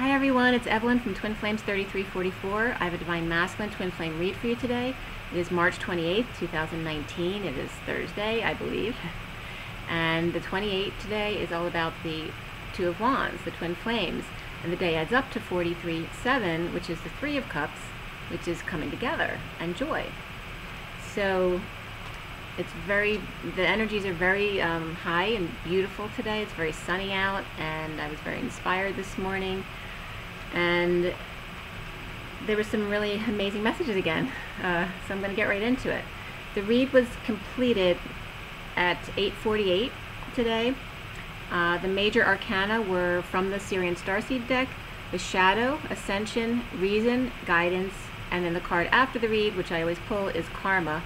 Hi everyone, it's Evelyn from Twin Flames 3344. I have a Divine Masculine Twin Flame read for you today. It is March 28th, 2019. It is Thursday, I believe. And the 28 today is all about the Two of Wands, the Twin Flames. And the day adds up to 43-7, which is the Three of Cups, which is coming together and joy. So it's the energies are very high and beautiful today. It's very sunny out, and I was very inspired this morning. And there were some really amazing messages again, so I'm going to get right into it. The read was completed at 8:48 today. The major arcana were from the Sirian Starseed deck: the Shadow, Ascension, Reason, Guidance, and then the card after the read, which I always pull, is Karma.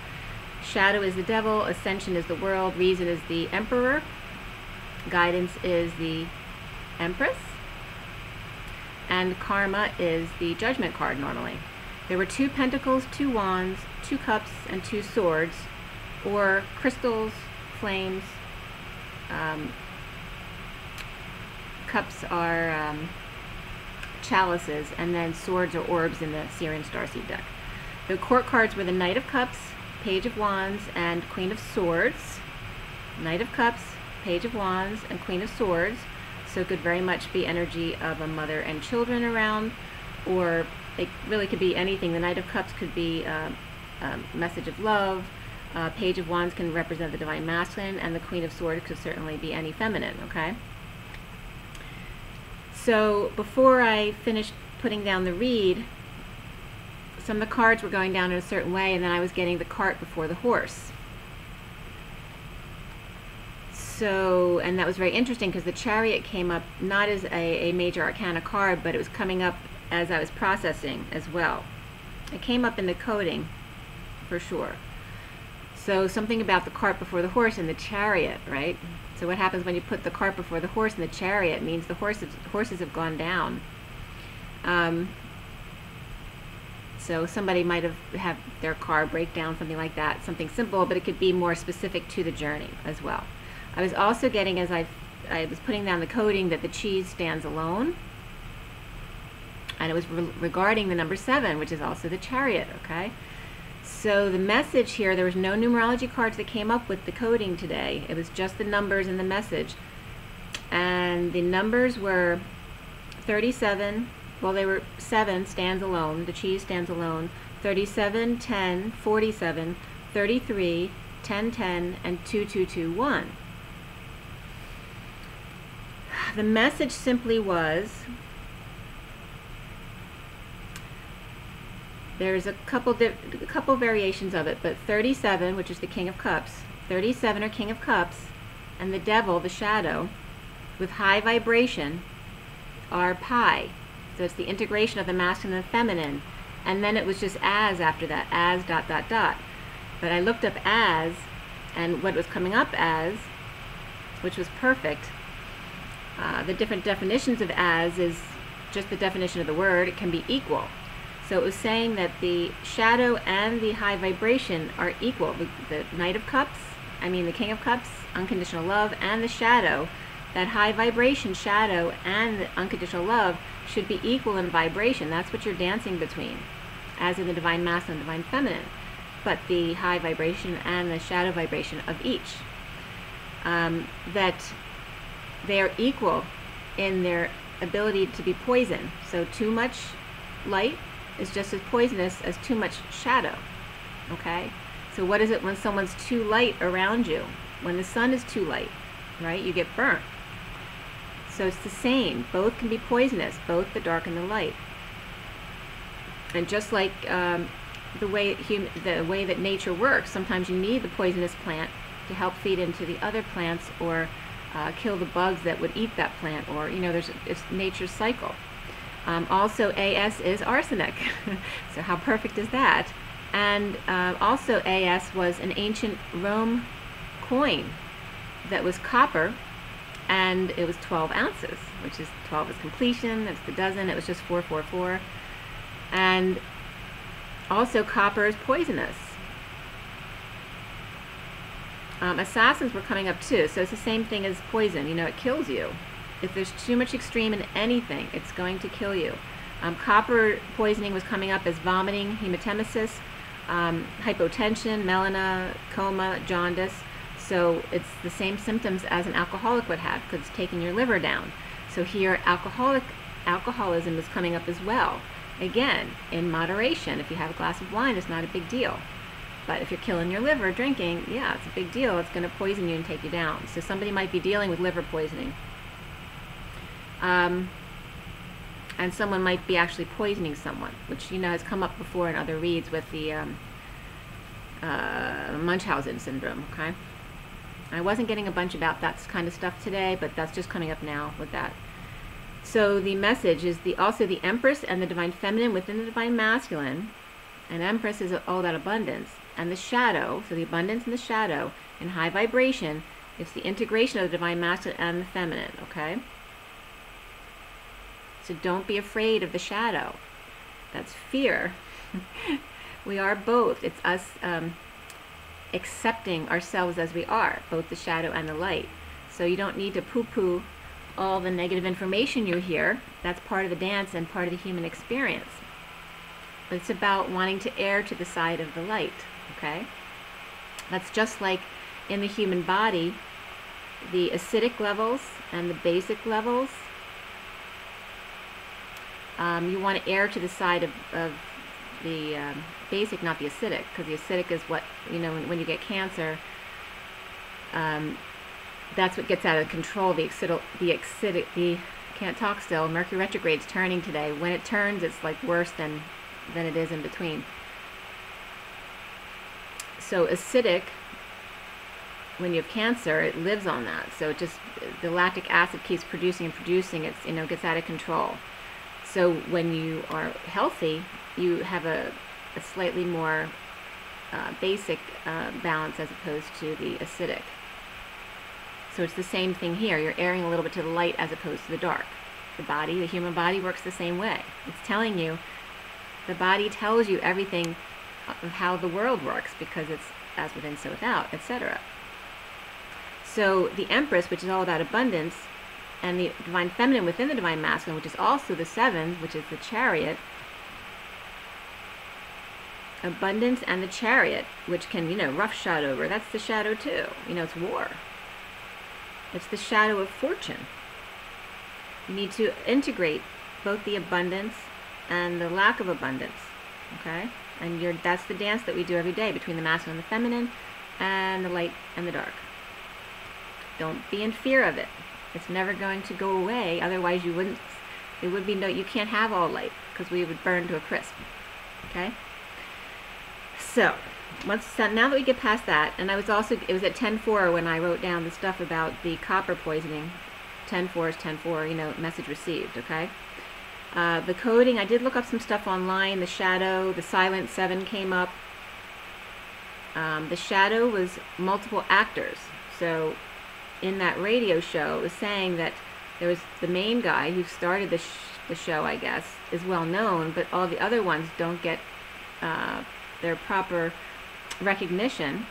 Shadow is the Devil, Ascension is the World, Reason is the Emperor, Guidance is the Empress, and Karma is the Judgment card normally. There were 2 Pentacles, 2 Wands, 2 Cups, and 2 Swords, or crystals, flames. Cups are chalices, and then swords or orbs in the Sirian Starseed deck. The court cards were the Knight of Cups, Page of Wands, and Queen of Swords. Knight of Cups, Page of Wands, and Queen of Swords. So it could very much be energy of a mother and children around, or it really could be anything. The Knight of Cups could be a message of love. Page of Wands can represent the Divine Masculine, and the Queen of Swords could certainly be any feminine, okay? So before I finished putting down the read, some of the cards were going down in a certain way, and then I was getting the cart before the horse. So, and that was very interesting because the Chariot came up not as a major arcana card, but it was coming up as I was processing as well. It came up in the coding for sure. So something about the cart before the horse and the Chariot, right? So what happens when you put the cart before the horse and the Chariot means the horses have gone down. So somebody might have their car break down, something like that, something simple, but it could be more specific to the journey as well. I was also getting, as I was putting down the coding, that the cheese stands alone, and it was regarding the number 7, which is also the Chariot, okay? So the message here, there was no numerology cards that came up with the coding today. It was just the numbers in the message. And the numbers were 37, well, they were 7 stands alone, the cheese stands alone, 37, 10, 47, 33, 10, 10, and 2221. The message simply was, there's a couple variations of it, but 37, which is the King of Cups, 37 or King of Cups, and the Devil, the Shadow, with high vibration, are pi. So it's the integration of the masculine and the feminine. And then it was just as after that, as ... But I looked up as, and what was coming up as, which was perfect. The different definitions of as is just the definition of the word. It can be equal. So it was saying that the shadow and the high vibration are equal. The Knight of Cups, the King of Cups, unconditional love, and the shadow, that high vibration shadow and the unconditional love should be equal in vibration. That's what you're dancing between, as in the Divine Masculine and Divine Feminine. But the high vibration and the shadow vibration of each. That they are equal in their ability to be poison. So too much light is just as poisonous as too much shadow, okay? So what is it when someone's too light around you? When the sun is too light, right? You get burnt. So it's the same. Both can be poisonous, both the dark and the light. And just like the way that nature works, sometimes you need the poisonous plant to help feed into the other plants, or kill the bugs that would eat that plant, or it's nature's cycle. Also, AS is arsenic. So how perfect is that? And also AS was an ancient Rome coin that was copper, and it was 12 ounces, which is 12 is completion, it's the dozen, it was just 444. And also copper is poisonous. Assassins were coming up too, so it's the same thing as poison, it kills you. If there's too much extreme in anything, it's going to kill you. Copper poisoning was coming up as vomiting, hematemesis, hypotension, melena, coma, jaundice. So it's the same symptoms as an alcoholic would have, because it's taking your liver down. So here, alcoholism is coming up as well. Again, in moderation. If you have a glass of wine, it's not a big deal. But if you're killing your liver drinking, yeah, it's a big deal. It's going to poison you and take you down. So somebody might be dealing with liver poisoning. And someone might be actually poisoning someone, which, you know, has come up before in other reads with the Munchausen syndrome, okay? I wasn't getting a bunch about that kind of stuff today, but that's just coming up now with that. So the message is also the Empress and the Divine Feminine within the Divine Masculine. And Empress is all that abundance. And the shadow, so the abundance and the shadow in high vibration, it's the integration of the Divine Masculine and the Feminine, okay? So don't be afraid of the shadow. That's fear. We are both. It's us accepting ourselves as we are, both the shadow and the light. So you don't need to poo-poo all the negative information you hear. That's part of the dance and part of the human experience. But it's about wanting to err to the side of the light, okay? That's just like in the human body, the acidic levels and the basic levels. You want to err to the side of the basic, not the acidic, because the acidic is what, you know, when you get cancer, that's what gets out of control. Can't talk still. Mercury retrograde's turning today. When it turns, it's like worse than it is in between. So acidic, when you have cancer, it lives on that. So it just, the lactic acid keeps producing and producing. It's, you know, gets out of control. So when you are healthy, you have a slightly more basic balance as opposed to the acidic. So it's the same thing here. You're airing a little bit to the light as opposed to the dark. The body, the human body, works the same way. It's telling you, the body tells you everything of how the world works, because it's as within, so without, etc. So the Empress, which is all about abundance, and the Divine Feminine within the Divine Masculine, which is also the Seven, which is the Chariot. Abundance and the Chariot, which can, you know, roughshod over. That's the shadow too. You know, it's war. It's the shadow of fortune. You need to integrate both the abundance and the lack of abundance. Okay? And that's the dance that we do every day between the masculine and the feminine, and the light and the dark. Don't be in fear of it. It's never going to go away, otherwise you wouldn't, it would be no, you can't have all light, because we would burn to a crisp. Okay? So, now that we get past that, and it was at 10-4 when I wrote down the stuff about the copper poisoning. 10-4 is 10-4, you know, message received, okay? The coding, I did look up some stuff online. The shadow, the silent 7 came up. The shadow was multiple actors. So in that radio show, it was saying that there was the main guy who started the show, I guess, is well known, but all the other ones don't get their proper recognition.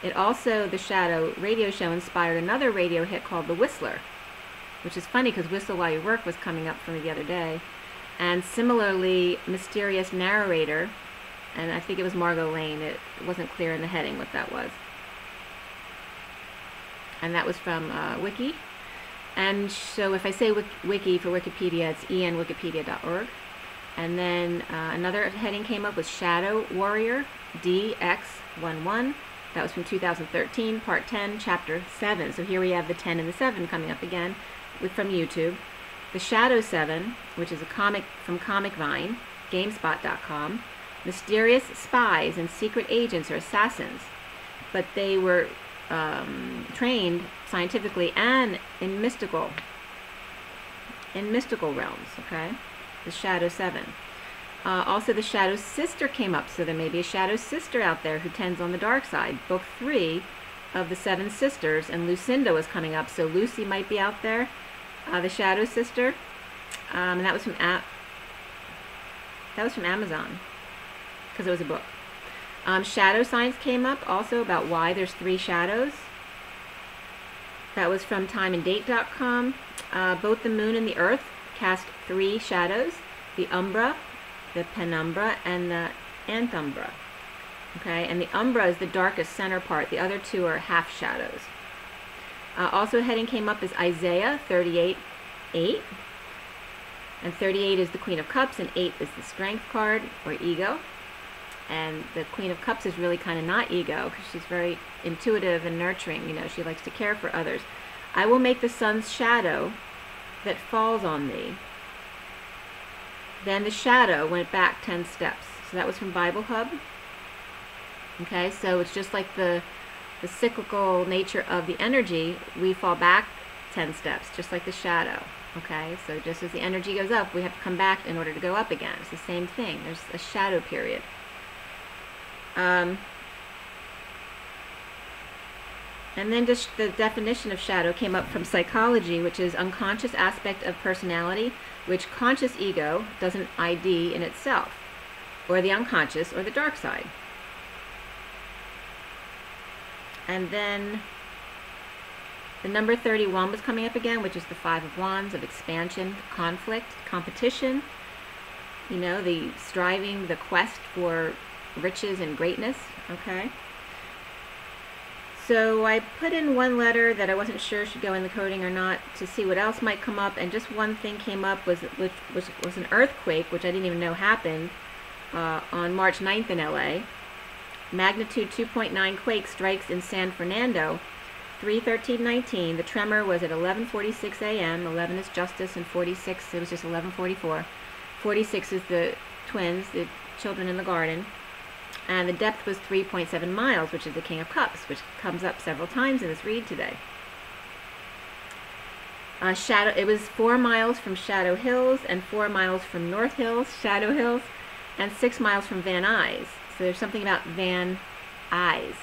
It also, the shadow radio show inspired another radio hit called The Whistler, which is funny because Whistle While You Work was coming up for me the other day. And similarly, Mysterious Narrator, and I think it was Margot Lane. It wasn't clear in the heading what that was. And that was from Wiki. And so if I say Wiki for Wikipedia, it's enwikipedia.org. And then another heading came up with Shadow Warrior, DX11. That was from 2013, Part 10, Chapter 7. So here we have the 10 and the 7 coming up again from YouTube. The Shadow 7, which is a comic from Comic Vine, GameSpot.com. Mysterious spies and secret agents or assassins. But they were trained scientifically and in mystical realms, okay? The Shadow 7. Also, the Shadow Sister came up, so there may be a Shadow Sister out there who tends on the dark side. Book 3 of the 7 Sisters, and Lucinda was coming up, so Lucy might be out there. The Shadow Sister, and that was from Amazon, because it was a book. Shadow Science came up also about why there's 3 shadows. That was from timeanddate.com. Both the moon and the earth cast 3 shadows: the umbra, the penumbra, and the antumbra. Okay, and the umbra is the darkest center part. The other 2 are half shadows. Also heading came up is Isaiah 38:8. And 38 is the Queen of Cups, and 8 is the Strength card, or ego. And the Queen of Cups is really kind of not ego, because she's very intuitive and nurturing. You know, she likes to care for others. I will make the sun's shadow that falls on thee. Then the shadow went back 10 steps. So that was from Bible Hub. Okay, so it's just like the cyclical nature of the energy. We fall back 10 steps, just like the shadow. Okay, so just as the energy goes up, we have to come back in order to go up again. It's the same thing. There's a shadow period. And then just the definition of shadow came up from psychology, which is unconscious aspect of personality, which conscious ego doesn't ID in itself, or the unconscious, or the dark side. And then the number 31 was coming up again, which is the 5 of Wands, of expansion, conflict, competition, you know, the striving, the quest for riches and greatness. Okay. So I put in one letter that I wasn't sure should go in the coding or not to see what else might come up, and just one thing came up, which was an earthquake, which I didn't even know happened, on March 9th in LA. Magnitude 2.9 quake strikes in San Fernando, 3/13/19. The tremor was at 11:46 a.m. 11 is justice, and 46, it was just 11:44. 46 is the twins, the children in the garden. And the depth was 3.7 miles, which is the King of Cups, which comes up several times in this read today. It was 4 miles from Shadow Hills, and 4 miles from North Hills, Shadow Hills, and 6 miles from Van Nuys. So there's something about Van Nuys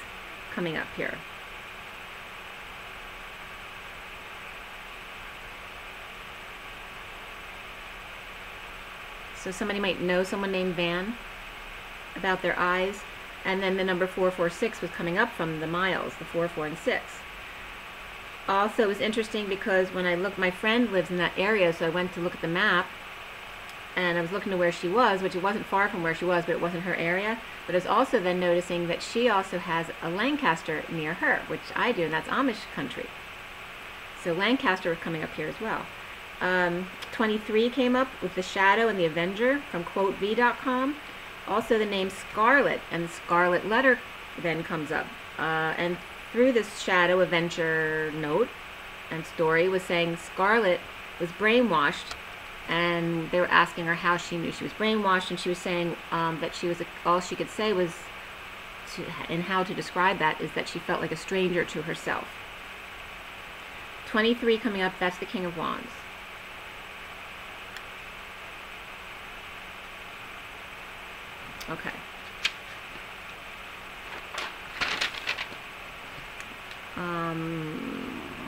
coming up here. So somebody might know someone named Van, about their eyes. And then the number 446 was coming up from the miles, the 4, 4, and 6. Also, it was interesting because when I looked, my friend lives in that area, so I went to look at the map, and I was looking to where she was, which it wasn't far from where she was, but it wasn't her area. But I was also then noticing that she also has a Lancaster near her, which I do, and that's Amish country. So Lancaster was coming up here as well. 23 came up with the Shadow and the Avenger from quotev.com. Also the name Scarlet, and the Scarlet letter then comes up. And through this Shadow Avenger note and story was saying Scarlet was brainwashed, and they were asking her how she knew she was brainwashed, and she was saying that she was, all she could say was, and how to describe that is that she felt like a stranger to herself. 23 coming up, that's the King of Wands. Okay.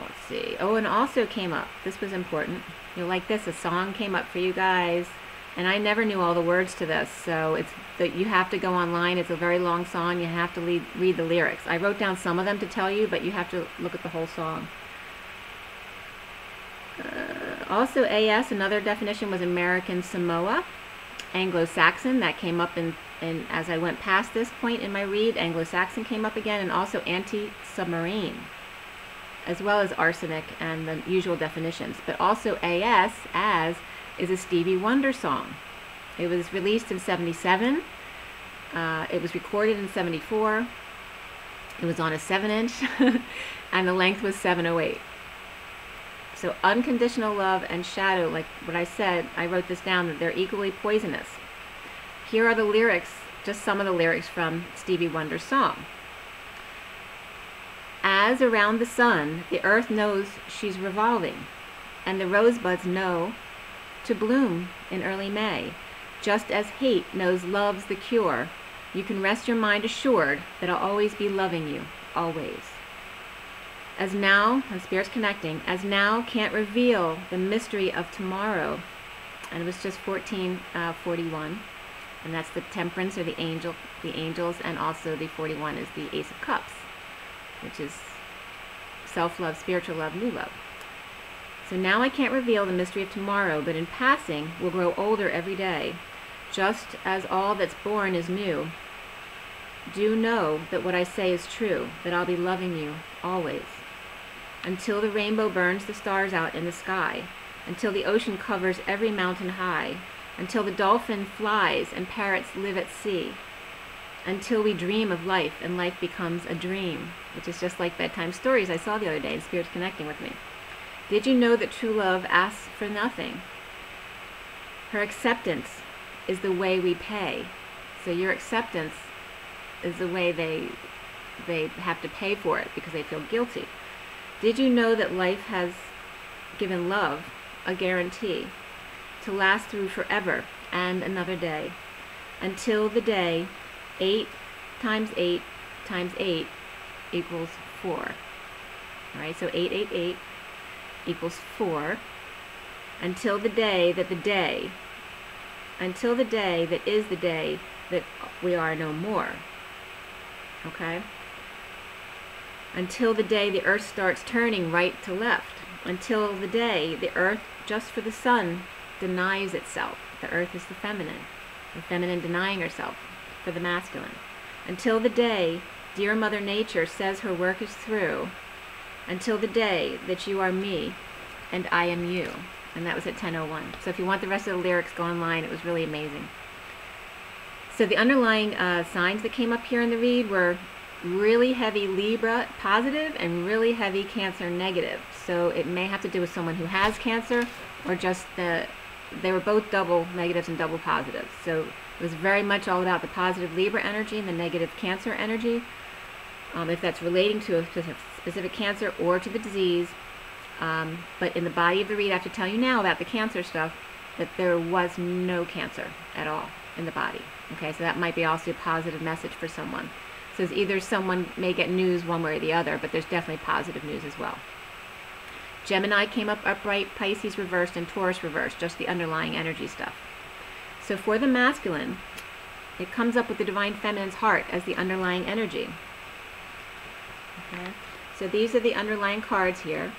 Let's see. Oh, and also came up, this was important. You'll like this, a song came up for you guys. And I never knew all the words to this, so it's that you have to go online. It's a very long song. You have to read the lyrics. I wrote down some of them to tell you, but you have to look at the whole song. Also, AS, another definition was American Samoa. Anglo-Saxon, that came up in as I went past this point in my read. Anglo-Saxon came up again, and also anti-submarine, as well as arsenic and the usual definitions. But also AS, as, is a Stevie Wonder song. It was released in 77. It was recorded in 74. It was on a 7-inch, and the length was 708. So unconditional love and shadow, like what I said, I wrote this down, that they're equally poisonous. Here are the lyrics, just some of the lyrics from Stevie Wonder's song. As around the sun, the earth knows she's revolving, and the rosebuds know to bloom in early May. Just as hate knows love's the cure, you can rest your mind assured that I'll always be loving you, always. As now, and Spirit's connecting, as now can't reveal the mystery of tomorrow. And it was just 1441. And that's the Temperance, or the angels, and also the 41 is the Ace of Cups, which is self-love, spiritual love, new love. So now I can't reveal the mystery of tomorrow, but in passing will grow older every day, just as all that's born is new. Do know that what I say is true, that I'll be loving you always. Until the rainbow burns the stars out in the sky, until the ocean covers every mountain high, until the dolphin flies and parrots live at sea, until we dream of life and life becomes a dream, which is just like bedtime stories I saw the other day, and Spirit's connecting with me. Did you know that true love asks for nothing? Her acceptance is the way we pay. So your acceptance is the way they have to pay for it because they feel guilty. Did you know that life has given love a guarantee to last through forever and another day, until the day 8 times 8 times 8 equals 4. All right, so 888 equals 4, until the day that is the day that we are no more. Okay? Until the day the earth starts turning right to left, until the day the earth, just for the sun, denies itself. The earth is the feminine denying herself for the masculine. Until the day dear Mother Nature says her work is through, until the day that you are me and I am you. And that was at 10:01. So if you want the rest of the lyrics, go online. It was really amazing. So the underlying signs that came up here in the read were really heavy Libra positive and really heavy Cancer negative. So it may have to do with someone who has Cancer, or just they were both double negatives and double positives. So it was very much all about the positive Libra energy and the negative Cancer energy. If that's relating to a specific cancer or to the disease. But in the body of the read, I have to tell you now about the Cancer stuff, that there was no Cancer at all in the body. Okay, so that might be also a positive message for someone. So it's either someone may get news one way or the other, but there's definitely positive news as well. Gemini came up upright, Pisces reversed, and Taurus reversed, just the underlying energy stuff. So for the masculine, it comes up with the Divine Feminine's heart as the underlying energy. Okay. So these are the underlying cards here.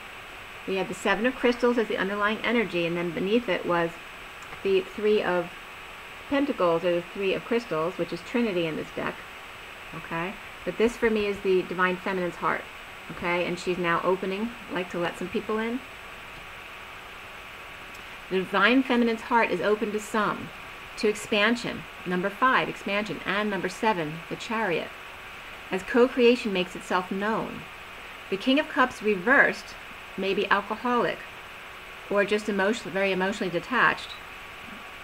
We have the 7 of Crystals as the underlying energy, and then beneath it was the 3 of Pentacles, or the 3 of Crystals, which is Trinity in this deck. Okay, but this for me is the Divine Feminine's heart. Okay, and she's now opening, like to let some people in. The Divine Feminine's heart is open to some, to expansion, number 5, expansion, and number 7, the Chariot, as co-creation makes itself known. The King of Cups reversed may be alcoholic, or just very emotionally detached,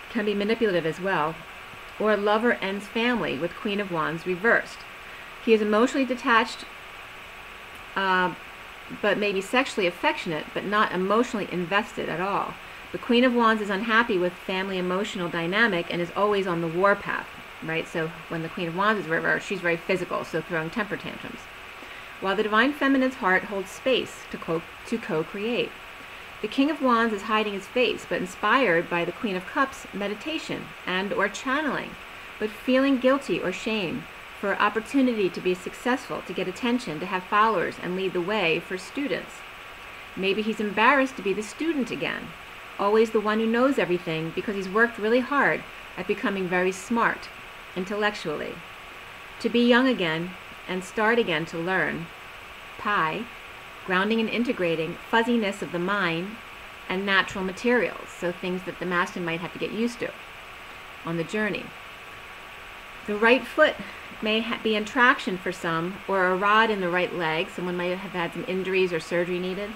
can be manipulative as well, or a lover ends family with Queen of Wands reversed. He is emotionally detached, but maybe sexually affectionate, but not emotionally invested at all. The Queen of Wands is unhappy with family emotional dynamic and is always on the warpath, right? So when the Queen of Wands is reversed, she's very physical, so throwing temper tantrums. While the Divine Feminine's heart holds space to co-create. The King of Wands is hiding his face, but inspired by the Queen of Cups meditation and or channeling, but feeling guilty or shame for opportunity to be successful, to get attention, to have followers and lead the way for students. Maybe he's embarrassed to be the student again, always the one who knows everything because he's worked really hard at becoming very smart intellectually. To be young again and start again to learn. Pi, grounding and integrating fuzziness of the mind and natural materials, so things that the master might have to get used to on the journey. The right foot may be in traction for some, or a rod in the right leg. Someone might have had some injuries or surgery needed.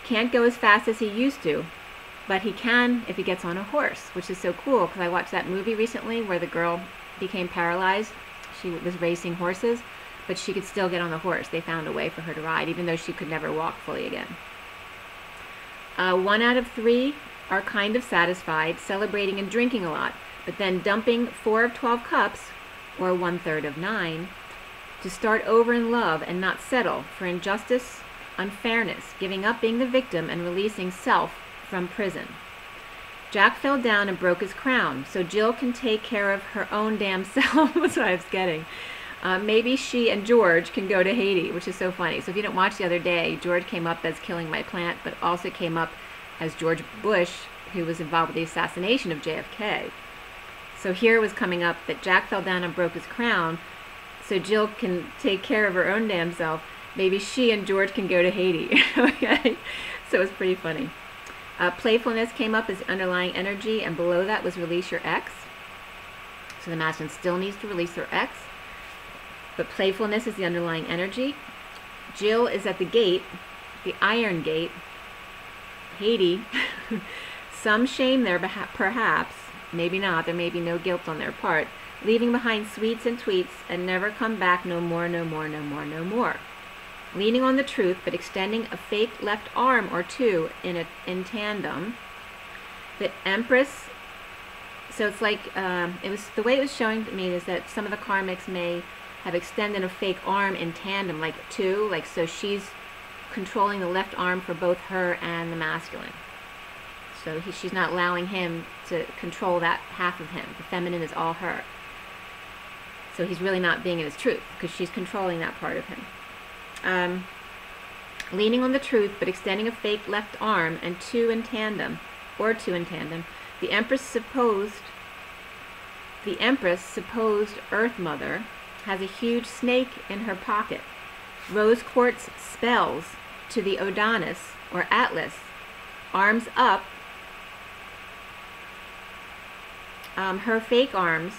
Can't go as fast as he used to, but he can if he gets on a horse, which is so cool because I watched that movie recently where the girl became paralyzed. She was racing horses, but she could still get on the horse. They found a way for her to ride, even though she could never walk fully again. 1 out of 3 are kind of satisfied, celebrating and drinking a lot, but then dumping 4 of 12 cups, or 1/3 of 9, to start over in love and not settle for injustice, unfairness, giving up being the victim and releasing self from prison. Jack fell down and broke his crown, so Jill can take care of her own damn self. That's what I was getting. Maybe she and George can go to Haiti, which is so funny. So if you didn't watch the other day, George came up as killing my plant, but also came up as George Bush, who was involved with the assassination of JFK. So here was coming up that Jack fell down and broke his crown, so Jill can take care of her own damn self. Maybe she and George can go to Haiti. Okay, so it was pretty funny. Playfulness came up as underlying energy, and below that was release your ex. So the masculine still needs to release their ex, but playfulness is the underlying energy. Jill is at the gate, the iron gate, Haiti. Some shame there, perhaps, maybe not. There may be no guilt on their part. Leaving behind sweets and tweets and never come back no more, no more, no more, no more. Leaning on the truth, but extending a fake left arm or two in tandem. The Empress, so it's like, it was the way it was showing to me is that some of the karmics may have extended a fake arm in tandem, like two, like so she's controlling the left arm for both her and the masculine. So she's not allowing him to control that half of him. The feminine is all her. So he's really not being in his truth because she's controlling that part of him. Leaning on the truth, but extending a fake left arm and two in tandem, or two in tandem. The Empress supposed Earth Mother has a huge snake in her pocket. Rose quartz spells to the Odonis or Atlas, arms up. Her fake arms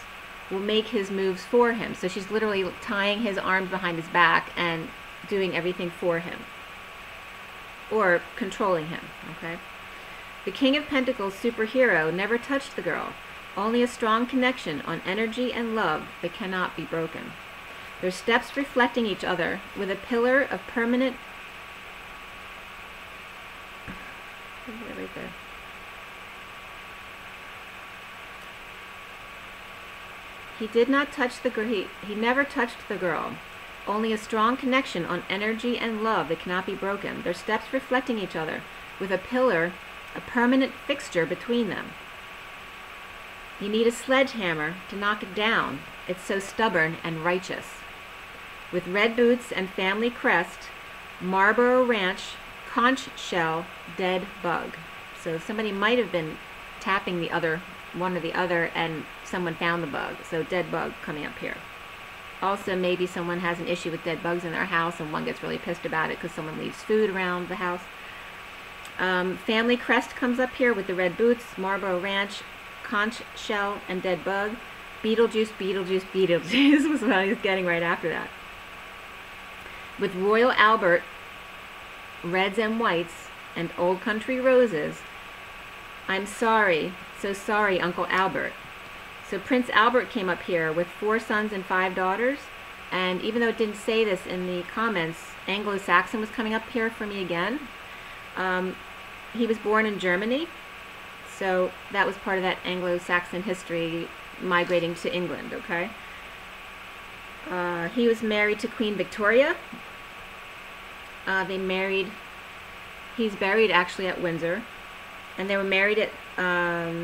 will make his moves for him. So she's literally tying his arms behind his back and doing everything for him, or controlling him, okay? The King of Pentacles superhero never touched the girl, only a strong connection on energy and love that cannot be broken. Their steps reflecting each other with a pillar of permanent, right there. He did not touch the girl, he never touched the girl. Only a strong connection on energy and love that cannot be broken. Their steps reflecting each other with a pillar, a permanent fixture between them. You need a sledgehammer to knock it down. It's so stubborn and righteous. With red boots and family crest, Marlboro Ranch, conch shell, dead bug. So somebody might have been tapping the other, one or the other, and someone found the bug. So dead bug coming up here. Also, maybe someone has an issue with dead bugs in their house and one gets really pissed about it because someone leaves food around the house. Family crest comes up here with the red boots, Marlboro Ranch, conch shell, and dead bug. Beetlejuice, Beetlejuice, Beetlejuice was what I was getting right after that. With Royal Albert, reds and whites, and old country roses. I'm sorry, so sorry, Uncle Albert. So Prince Albert came up here with 4 sons and 5 daughters, and even though it didn't say this in the comments, Anglo-Saxon was coming up here for me again. He was born in Germany, so that was part of that Anglo-Saxon history migrating to England, okay? He was married to Queen Victoria. They married, he's buried actually at Windsor, and they were married at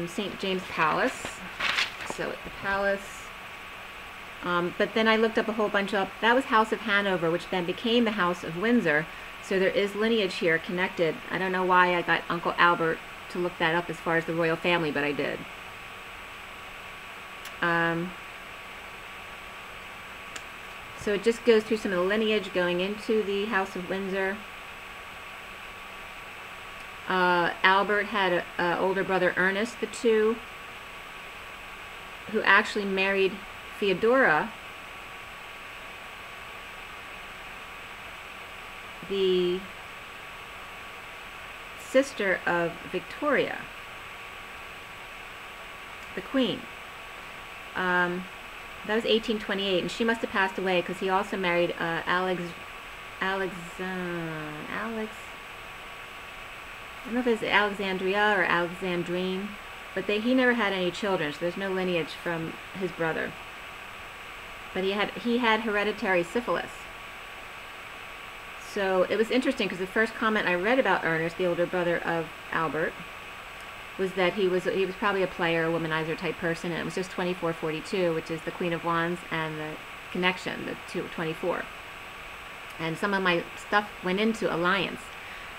St. James Palace. So at the palace, but then I looked up a whole bunch of, that was House of Hanover, which then became the House of Windsor, so there is lineage here connected. I don't know why I got Uncle Albert to look that up as far as the royal family, but I did. So it just goes through some of the lineage going into the House of Windsor. Albert had an older brother, Ernest II, who actually married Theodora, the sister of Victoria, the Queen. That was 1828, and she must have passed away because he also married Alex. I don't know if it's Alexandria or Alexandrine. But he never had any children, so there's no lineage from his brother. But he had hereditary syphilis. So it was interesting because the first comment I read about Ernest, the older brother of Albert, was that he was probably a player, a womanizer type person, and it was just 2442, which is the Queen of Wands and the connection, the 24. And some of my stuff went into alliance,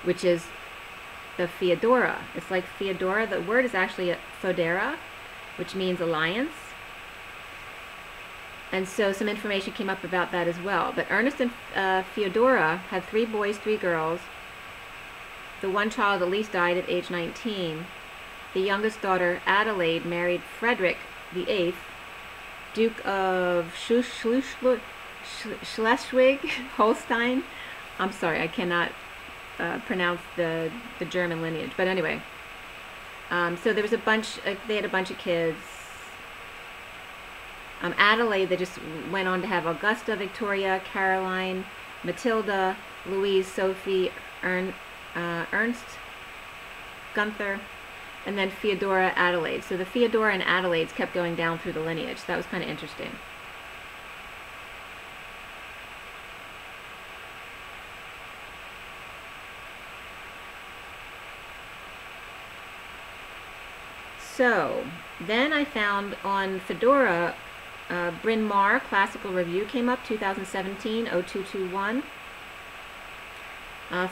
which is the Feodora. It's like Feodora. The word is actually Fodera, which means alliance. And so some information came up about that as well. But Ernest and Feodora had 3 boys, 3 girls. The one child at least died at age 19. The youngest daughter, Adelaide, married Frederick VIII, Duke of Schleswig-Holstein. I'm sorry, I cannot pronounce the German lineage. But anyway, so there was a bunch, they had a bunch of kids. Adelaide, they just went on to have Augusta, Victoria, Caroline, Matilda, Louise, Sophie, Ernst, Gunther, and then Feodora, Adelaide. So the Feodora and Adelaides kept going down through the lineage. That was kind of interesting. So then I found on Fedora, Bryn Mawr Classical Review came up, 2017, 0221.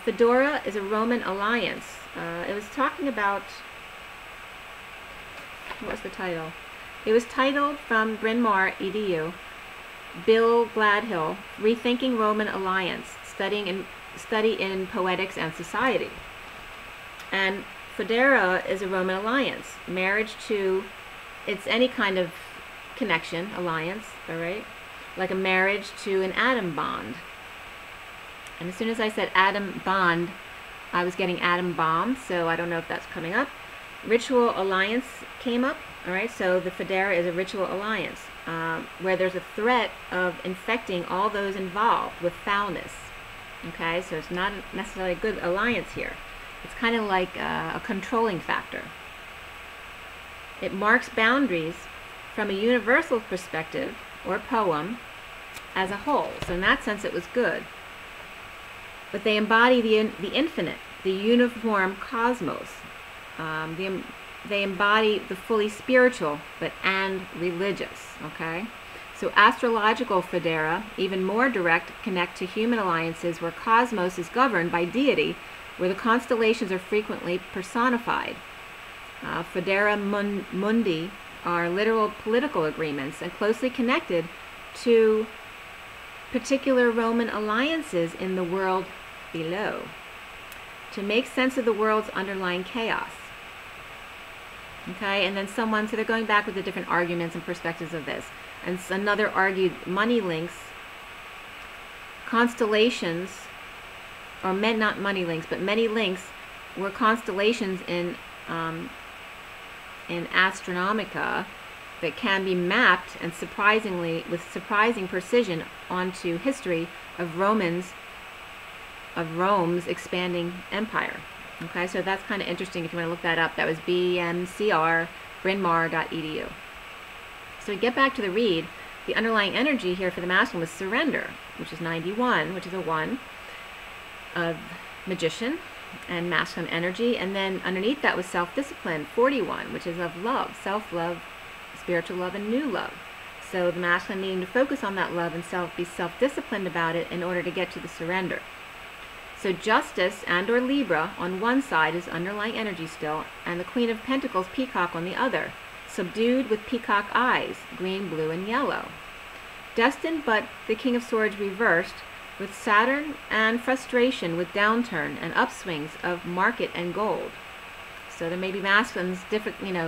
Fedora is a Roman alliance. It was talking about, what was the title? It was titled from Bryn Mawr EDU, Bill Gladhill, Rethinking Roman Alliance, Study in Poetics and Society. And Fedora is a Roman alliance. Marriage to, it's any kind of connection, alliance, all right? Like a marriage to an atom bond. And as soon as I said atom bond, I was getting atom bomb, so I don't know if that's coming up. Ritual alliance came up, all right? So the Federa is a ritual alliance where there's a threat of infecting all those involved with foulness, okay? So it's not necessarily a good alliance here. It's kind of like a controlling factor. It marks boundaries from a universal perspective or poem as a whole. So in that sense, it was good. But they embody the infinite, the uniform cosmos. They embody the fully spiritual, and religious, okay? So astrological Federa, even more direct, connect to human alliances where cosmos is governed by deity, where the constellations are frequently personified. Federa Mundi are literal political agreements and closely connected to particular Roman alliances in the world below to make sense of the world's underlying chaos. Okay, and then so they're going back with the different arguments and perspectives of this. And another argued money links, constellations, or not money links, but many links were constellations in Astronomica that can be mapped and with surprising precision onto history of Rome's expanding empire. Okay, so that's kind of interesting if you want to look that up. That was BMCR, brynmawr.edu. So we get back to the read. The underlying energy here for the masculine was surrender, which is 91, which is a 1 of magician and masculine energy. And then underneath that was self-discipline, 41, which is of love, self-love, spiritual love, and new love. So the masculine needing to focus on that love and be self-disciplined about it in order to get to the surrender. So Justice and or Libra on one side is underlying energy still, and the Queen of Pentacles, Peacock, on the other, subdued with peacock eyes, green, blue, and yellow. Destined, but the King of Swords reversed, with Saturn and frustration with downturn and upswings of market and gold. So there may be masculines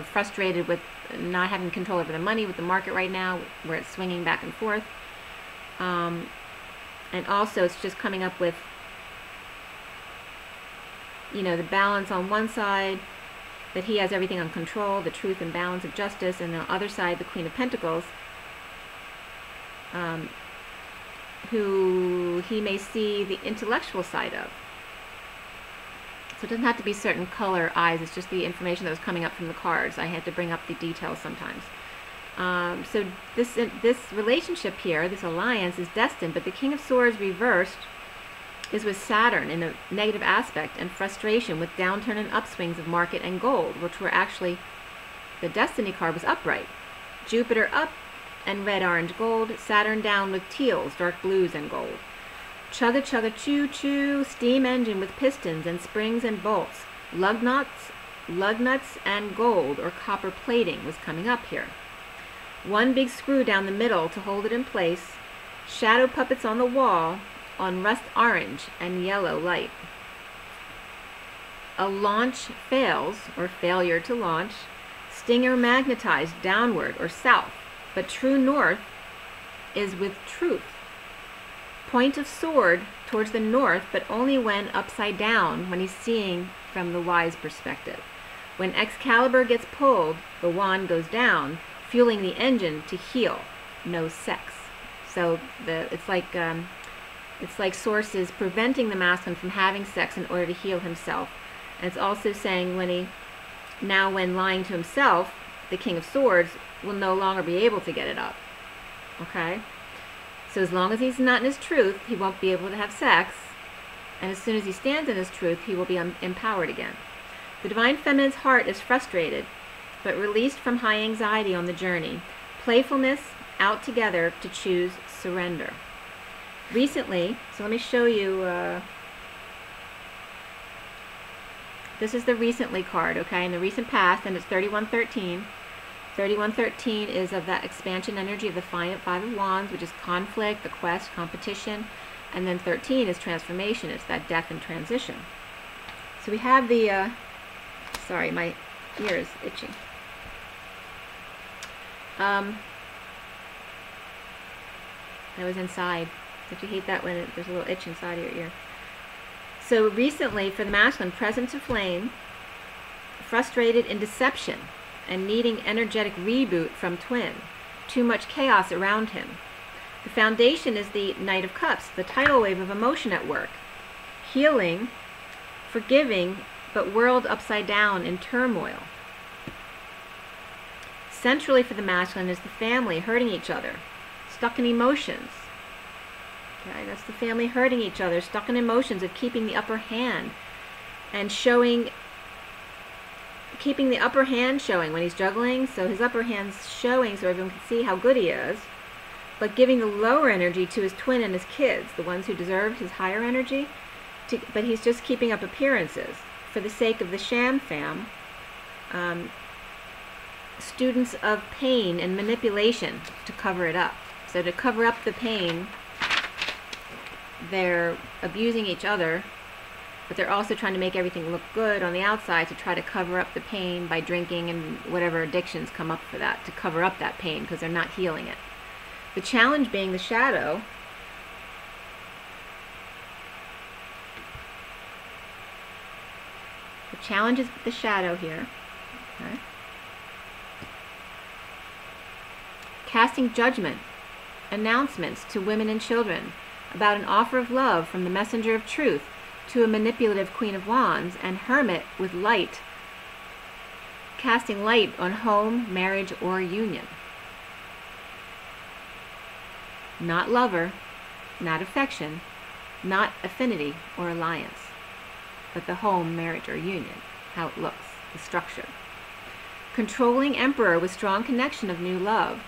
frustrated with not having control over the money with the market right now, where it's swinging back and forth. And also it's just coming up with the balance on one side, that he has everything on control, the truth and balance of justice, and on the other side, the Queen of Pentacles, who he may see the intellectual side of. So it doesn't have to be certain color eyes, it's just the information that was coming up from the cards. I had to bring up the details sometimes. So this relationship here, this alliance, is destined, but the King of Swords reversed is with Saturn in a negative aspect and frustration with downturn and upswings of market and gold, which were actually, the destiny card was upright. Jupiter up and red, orange, gold. Saturn down with teals, dark blues, and gold. Chugga chugga choo choo, steam engine with pistons and springs and bolts. Lug nuts and gold or copper plating was coming up here. One big screw down the middle to hold it in place. Shadow puppets on the wall on rust orange and yellow light. A launch fails, or failure to launch. Stinger magnetized downward or south, but true north is with truth. Point of sword towards the north, but only when upside down, when he's seeing from the wise perspective. When Excalibur gets pulled, the wand goes down, fueling the engine to heal. No sex. So it's like Source is preventing the masculine from having sex in order to heal himself. And it's also saying when lying to himself, the King of Swords will no longer be able to get it up. Okay? So as long as he's not in his truth, he won't be able to have sex. And as soon as he stands in his truth, he will be empowered again. The Divine Feminine's heart is frustrated, but released from high anxiety on the journey. Playfulness, out together to choose surrender. Recently, so let me show you, this is the recently card, okay, in the recent past, and it's 3113. 3113 is of that expansion energy of the Five of Wands, which is conflict, the quest, competition, and then 13 is transformation. It's that death and transition. So we have the, sorry, my ear is itching. I was inside. Don't you hate that when there's a little itch inside of your ear? So recently, for the masculine, present to flame, frustrated in deception, and needing energetic reboot from twin. Too much chaos around him. The foundation is the Knight of Cups, the tidal wave of emotion at work. Healing, forgiving, but world upside down in turmoil. Centrally for the masculine is the family hurting each other, stuck in emotions. Okay, that's the family hurting each other, stuck in emotions of keeping the upper hand and keeping the upper hand showing when he's juggling, so his upper hand's showing so everyone can see how good he is, but giving the lower energy to his twin and his kids, the ones who deserve his higher energy, but he's just keeping up appearances for the sake of the sham fam. Students of pain and manipulation to cover it up. So to cover up the pain, they're abusing each other, but they're also trying to make everything look good on the outside to try to cover up the pain by drinking and whatever addictions come up for that, to cover up that pain because they're not healing it. The challenge being the shadow. The challenge is the shadow here. Okay. Casting judgment, announcements to women and children about an offer of love from the messenger of truth to a manipulative Queen of Wands, and Hermit with light, casting light on home, marriage, or union. Not lover, not affection, not affinity or alliance, but the home, marriage, or union, how it looks, the structure. Controlling Emperor with strong connection of new love,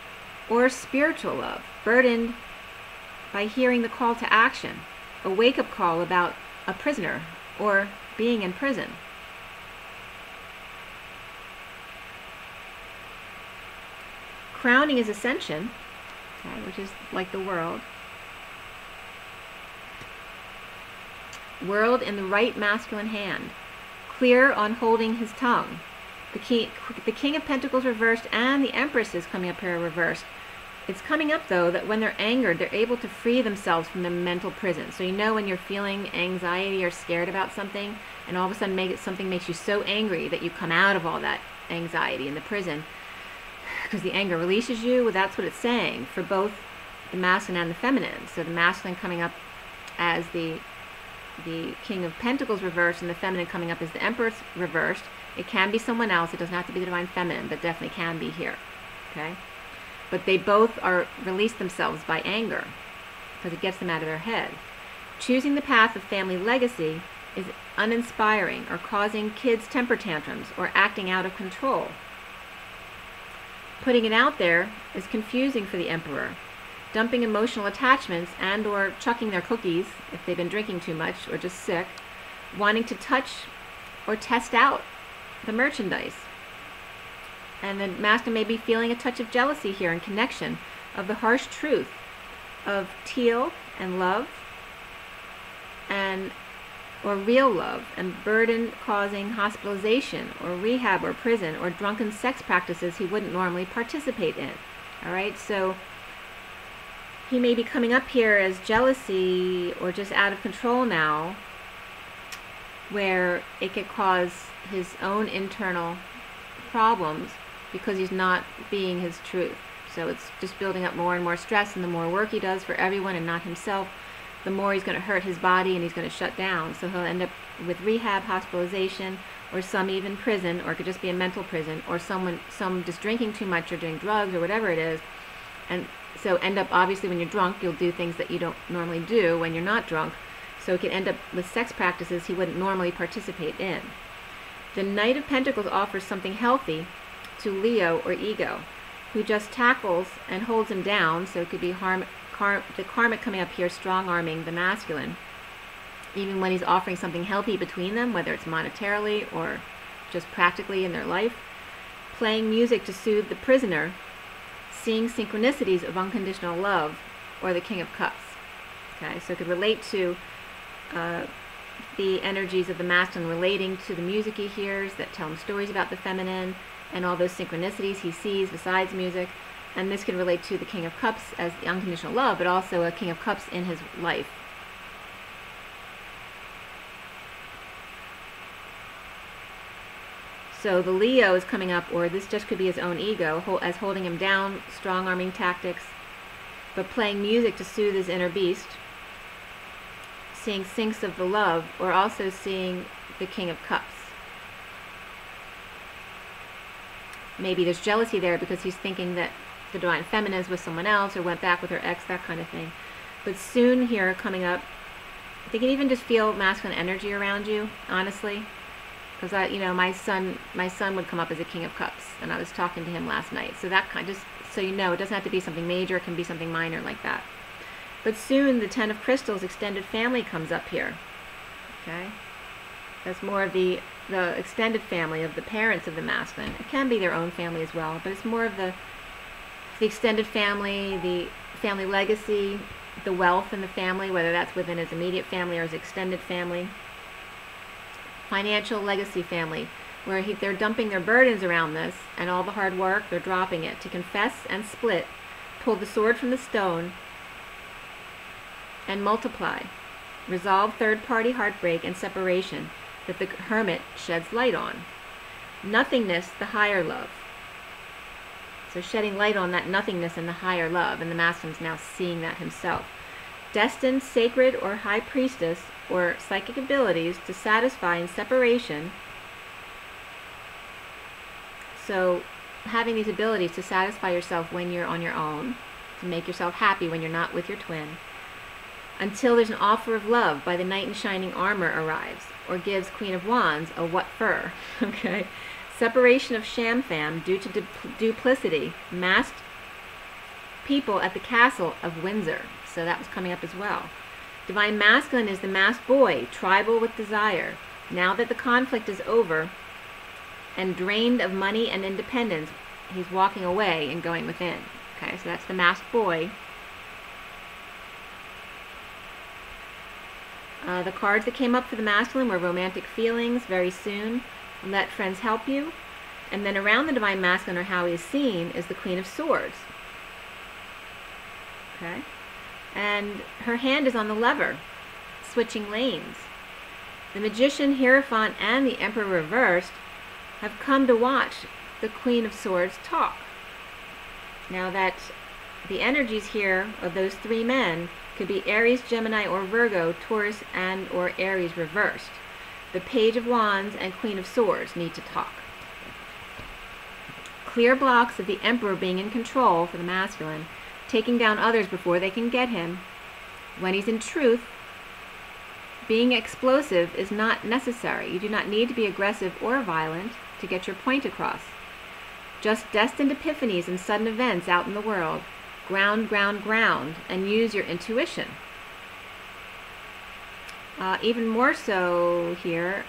or spiritual love, burdened by hearing the call to action, a wake-up call about a prisoner or being in prison. Crowning is Ascension, okay, which is like the world. World in the right masculine hand, clear on holding his tongue. The King of Pentacles reversed and the Empress is coming up here reversed. It's coming up, though, that when they're angered, they're able to free themselves from the mental prison. So you know when you're feeling anxiety or scared about something, and all of a sudden something makes you so angry that you come out of all that anxiety in the prison, because the anger releases you. Well, that's what it's saying for both the masculine and the feminine. So the masculine coming up as the King of Pentacles reversed, and the feminine coming up as the Empress reversed. It can be someone else. It doesn't have to be the Divine Feminine, but definitely can be here. Okay? But they both release themselves by anger because it gets them out of their head. Choosing the path of family legacy is uninspiring or causing kids temper tantrums or acting out of control. Putting it out there is confusing for the Emperor. Dumping emotional attachments and or chucking their cookies if they've been drinking too much or just sick, wanting to touch or test out the merchandise. And the Master may be feeling a touch of jealousy here in connection of the harsh truth of teal and love and or real love and burden causing hospitalization or rehab or prison or drunken sex practices he wouldn't normally participate in. All right, so he may be coming up here as jealousy or just out of control now, where it could cause his own internal problems because he's not being his truth. So it's just building up more and more stress, and the more work he does for everyone and not himself, the more he's going to hurt his body and he's going to shut down. So he'll end up with rehab, hospitalization, or some even prison, or it could just be a mental prison, or some just drinking too much or doing drugs or whatever it is. And so end up, obviously, when you're drunk, you'll do things that you don't normally do when you're not drunk. So it could end up with sex practices he wouldn't normally participate in. The Knight of Pentacles offers something healthy to Leo or ego, who just tackles and holds him down. So it could be the Karmic coming up here, strong-arming the masculine, even when he's offering something healthy between them, whether it's monetarily or just practically in their life. Playing music to soothe the prisoner, seeing synchronicities of unconditional love, or the King of Cups. Okay, so it could relate to the energies of the masculine relating to the music he hears that tell him stories about the feminine and all those synchronicities he sees besides music. And this could relate to the King of Cups as the unconditional love, but also a King of Cups in his life. So the Leo is coming up, or this just could be his own ego, as holding him down, strong-arming tactics, but playing music to soothe his inner beast, seeing syncs of the love, or also seeing the King of Cups. Maybe there's jealousy there because he's thinking that the Divine Feminine is with someone else or went back with her ex, that kind of thing. But soon here coming up, they can even just feel masculine energy around you, honestly. Because my son would come up as a King of Cups, and I was talking to him last night. So that kind, just so you know, it doesn't have to be something major; it can be something minor like that. But soon the Ten of Crystals extended family comes up here. Okay, that's more of the extended family of the parents of the masculine. It can be their own family as well, but it's more of the extended family, the family legacy, the wealth in the family, whether that's within his immediate family or his extended family. Financial legacy family, where they're dumping their burdens around this and all the hard work, they're dropping it to confess and split, pull the sword from the stone, and multiply. Resolve third-party heartbreak and separation that the Hermit sheds light on. Nothingness, the higher love. So shedding light on that nothingness and the higher love, and the masculine's now seeing that himself. Destined sacred or high priestess or psychic abilities to satisfy in separation. So having these abilities to satisfy yourself when you're on your own, to make yourself happy when you're not with your twin, until there's an offer of love by the knight in shining armor arrives, or gives Queen of Wands a what for. Okay, separation of sham fam due to duplicity, masked people at the castle of Windsor. So that was coming up as well. Divine Masculine is the masked boy, tribal with desire. Now that the conflict is over and drained of money and independence, he's walking away and going within. Okay, so that's the masked boy. The cards that came up for the masculine were romantic feelings, very soon, let friends help you. And then around the Divine Masculine, or how he is seen, is the Queen of Swords. Okay? And her hand is on the lever, switching lanes. The Magician, Hierophant, and the Emperor reversed have come to watch the Queen of Swords talk. Now that the energies here of those three men could be Aries, Gemini, or Virgo, Taurus, and or Aries reversed. The Page of Wands and Queen of Swords need to talk. Clear blocks of the Emperor being in control for the masculine, taking down others before they can get him. When he's in truth, being explosive is not necessary. You do not need to be aggressive or violent to get your point across. just destined epiphanies and sudden events out in the world. Ground, ground, ground, and use your intuition. Even more so here,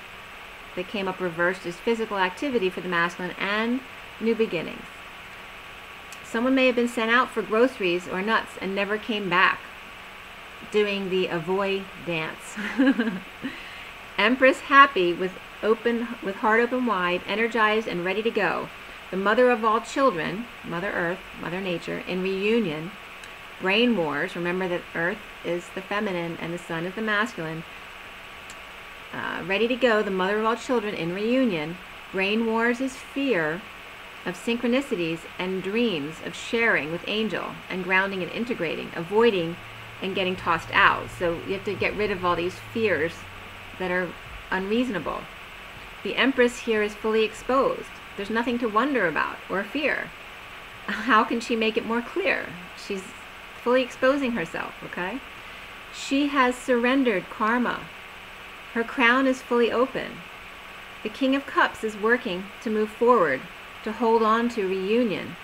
they came up reversed as physical activity for the masculine and new beginnings. Someone may have been sent out for groceries or nuts and never came back, doing the avoid dance. Empress happy with heart open wide, energized and ready to go. The mother of all children, Mother Earth, Mother Nature, in reunion. Brain wars, remember that Earth is the feminine and the Sun is the masculine. Ready to go, the mother of all children in reunion. Brain wars is fear of synchronicities and dreams of sharing with angel and grounding and integrating, avoiding and getting tossed out. So you have to get rid of all these fears that are unreasonable. The Empress here is fully exposed. There's nothing to wonder about or fear. How can she make it more clear? She's fully exposing herself, okay? She has surrendered karma. Her crown is fully open. The King of Cups is working to move forward, to hold on to reunion,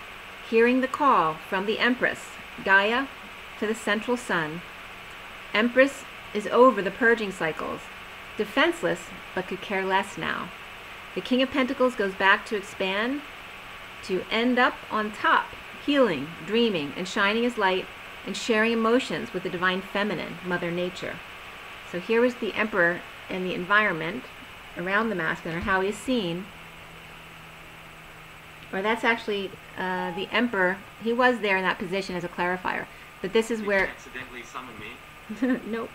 hearing the call from the Empress, Gaia, to the central sun. Empress is over the purging cycles, defenseless, but could care less now. The King of Pentacles goes back to expand, to end up on top, healing, dreaming, and shining his light, and sharing emotions with the divine feminine, Mother Nature. So here was the Emperor in the environment around the masculine, or how he's seen. Or that's actually the Emperor. He was there in that position as a clarifier. But this is Did where... you accidentally summon me? Nope.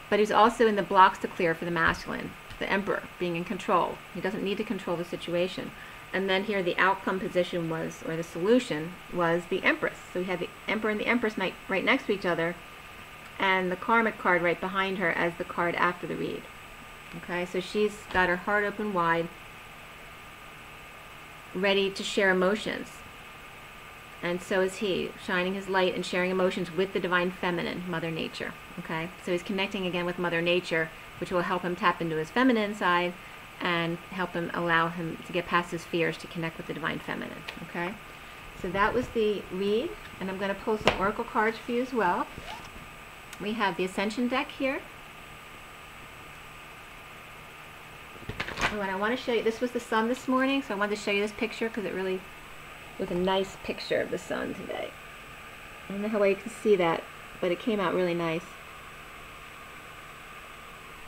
But he's also in the blocks to clear for the masculine. The Emperor being in control. He doesn't need to control the situation. And then here the outcome position was, or the solution was, the Empress. So we had the Emperor and the Empress right next to each other, and the Karmic card right behind her as the card after the read. Okay, so she's got her heart open wide, ready to share emotions. And so is he, shining his light and sharing emotions with the divine feminine, Mother Nature. Okay, so he's connecting again with Mother Nature, which will help him tap into his feminine side and help him, allow him to get past his fears to connect with the divine feminine. Okay, so that was the read, and I'm going to pull some oracle cards for you as well. We have the Ascension deck here. Oh, and I want to show you, this was the sun this morning, so I wanted to show you this picture because it really was a nice picture of the sun today. I don't know how well you can see that, but it came out really nice.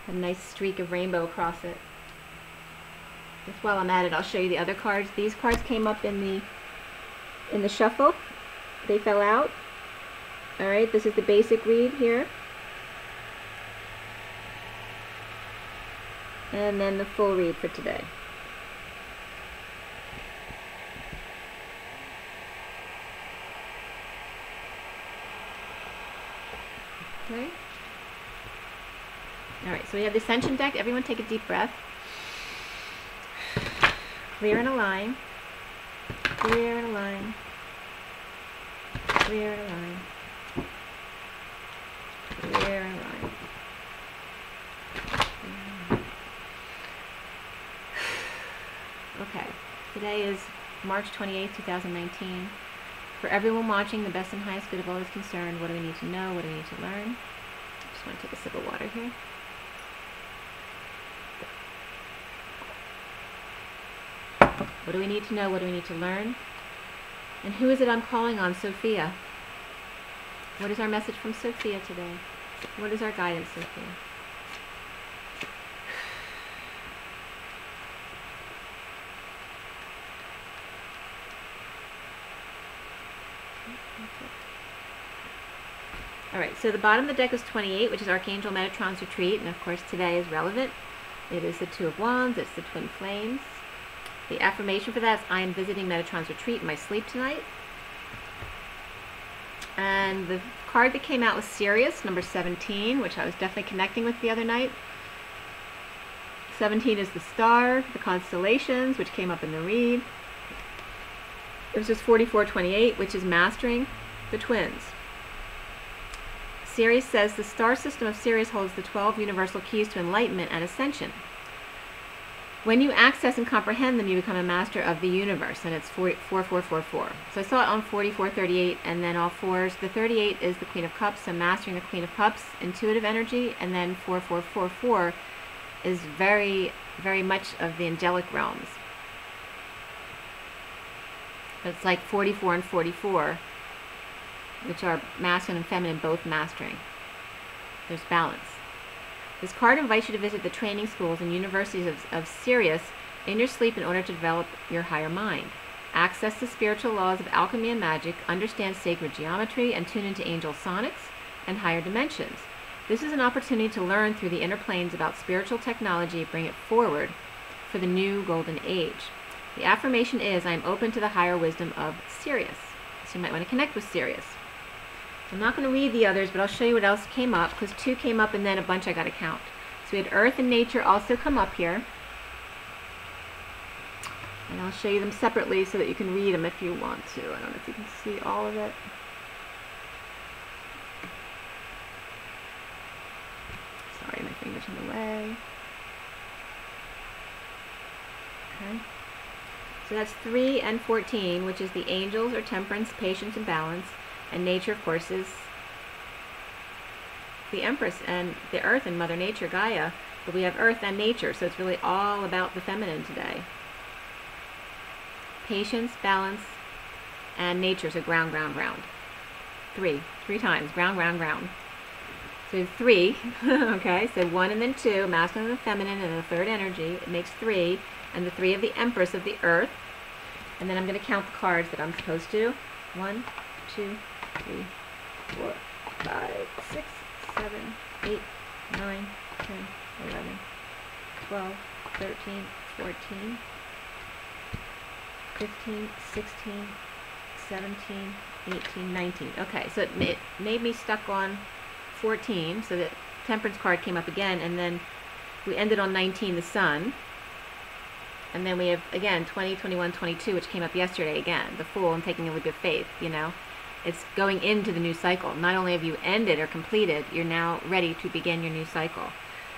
Had a nice streak of rainbow across it. Just while I'm at it, I'll show you the other cards. These cards came up in the shuffle. They fell out. Alright, this is the basic read here. And then the full read for today. Okay. Alright, so we have the Ascension deck. Everyone take a deep breath. Clear and align. Clear and align. Clear and align. Clear and align. Okay, today is March 28, 2019. For everyone watching, the best and highest good of all is concerned. What do we need to know? What do we need to learn? Just want to take a sip of water here. What do we need to know? What do we need to learn? And who is it I'm calling on? Sophia. What is our message from Sophia today? What is our guidance, Sophia? Alright, so the bottom of the deck is 28, which is Archangel Metatron's Retreat, and of course today is relevant. It is the Two of Wands, it's the Twin Flames. The affirmation for that is, I am visiting Metatron's Retreat in my sleep tonight. And the card that came out was Sirius, number 17, which I was definitely connecting with the other night. 17 is the star, the constellations, which came up in the read. It was just 4428, which is mastering the twins. Sirius says the star system of Sirius holds the 12 universal keys to enlightenment and ascension. When you access and comprehend them, you become a master of the universe, and it's 4444. So I saw it on 4438, and then all fours. The 38 is the Queen of Cups, so mastering the Queen of Cups, intuitive energy, and then 4444 is very, very much of the angelic realms. It's like 44 and 44, which are masculine and feminine, both mastering. There's balance. This card invites you to visit the training schools and universities of Sirius in your sleep in order to develop your higher mind. Access the spiritual laws of alchemy and magic, understand sacred geometry, and tune into angel sonics and higher dimensions. This is an opportunity to learn through the inner planes about spiritual technology, bring it forward for the new golden age. The affirmation is, I am open to the higher wisdom of Sirius. So you might want to connect with Sirius. I'm not going to read the others, but I'll show you what else came up, because 2 came up and then a bunch I got to count. So we had Earth and Nature also come up here. And I'll show you them separately so that you can read them if you want to. I don't know if you can see all of it. Sorry, my finger's in the way. Okay. So that's 3 and 14, which is the angels or temperance, patience, and balance. And nature, of course, is the Empress and the Earth and Mother Nature, Gaia. But we have Earth and nature, so it's really all about the feminine today. Patience, balance, and nature, so ground, ground, ground. 3 times, ground, ground, ground. So 3, okay, so 1 and then 2, masculine and feminine, and the third energy, it makes 3, and the 3 of the Empress of the Earth. And then I'm going to count the cards that I'm supposed to. 1, 2, 3, 4, 5, 6, 7, 8, 9, 10, 11, 12, 13, 14, 15, 16, 17, 18, 19. Okay, so it made me stuck on 14, so the Temperance card came up again, and then we ended on 19, the Sun. And then we have, again, 20, 21, 22, which came up yesterday again, the Fool and taking a leap of faith, you know. It's going into the new cycle. Not only have you ended or completed, you're now ready to begin your new cycle.